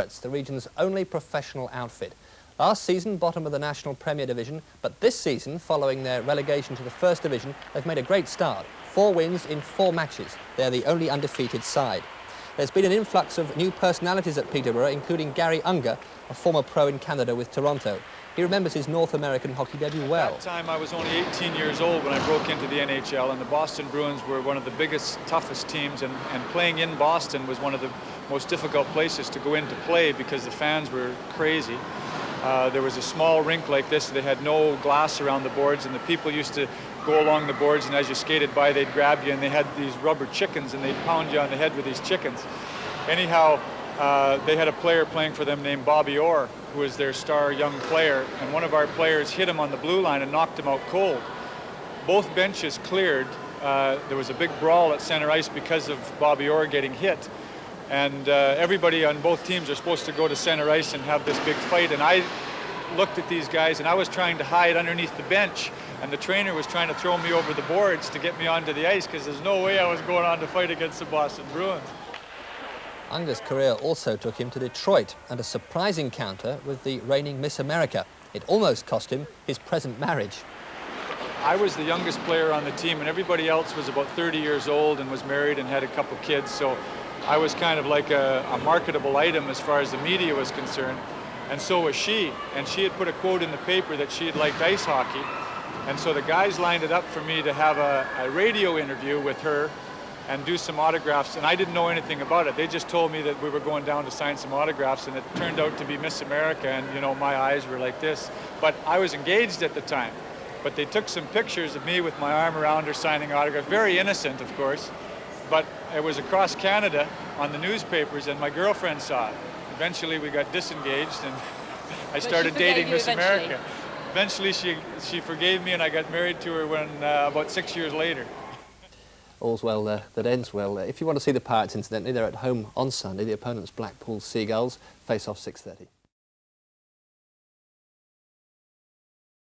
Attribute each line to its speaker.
Speaker 1: Pirates, the region's only professional outfit. Last season, bottom of the National Premier Division, but this season, following their relegation to the First Division, they've made a great start. 4 wins in 4 matches. They're the only undefeated side. There's been an influx of new personalities at Peterborough, including Garry Unger, a former pro in Canada with Toronto. He remembers his North American hockey debut well.
Speaker 2: At that time, I was only 18 years old when I broke into the NHL, and the Boston Bruins were one of the biggest, toughest teams, and playing in Boston was one of the most difficult places to go in to play because the fans were crazy. There was a small rink like this. They had no glass around the boards, and the people used to go along the boards, and as you skated by, they'd grab you, and they had these rubber chickens, and they'd pound you on the head with these chickens. Anyhow, they had a player playing for them named Bobby Orr, who was their star young player, and one of our players hit him on the blue line and knocked him out cold. Both benches cleared. There was a big brawl at center ice because of Bobby Orr getting hit. And everybody on both teams are supposed to go to center ice and have this big fight. And I looked at these guys, and I was trying to hide underneath the bench, and the trainer was trying to throw me over the boards to get me onto the ice because there's no way I was going on to fight against the Boston Bruins.
Speaker 1: Unger's career also took him to Detroit and a surprise encounter with the reigning Miss America. It almost cost him his present marriage.
Speaker 2: I was the youngest player on the team, and everybody else was about 30 years old and was married and had a couple kids, so I was kind of like a marketable item as far as the media was concerned, and so was she. And she had put a quote in the paper that she had liked ice hockey, and so the guys lined it up for me to have a radio interview with her and do some autographs, and I didn't know anything about it. They just told me that we were going down to sign some autographs, and it turned out to be Miss America, and you know, my eyes were like this. But I was engaged at the time. But they took some pictures of me with my arm around her signing autographs, very innocent, of course. But it was across Canada on the newspapers, and my girlfriend saw it. Eventually we got disengaged, and I started dating Miss America. Eventually she forgave me, and I got married to her when about 6 years later.
Speaker 1: All's well that ends well. If you want to see the Pirates, incidentally, they're at home on Sunday. The opponent's Blackpool Seagulls. Face off 6:30.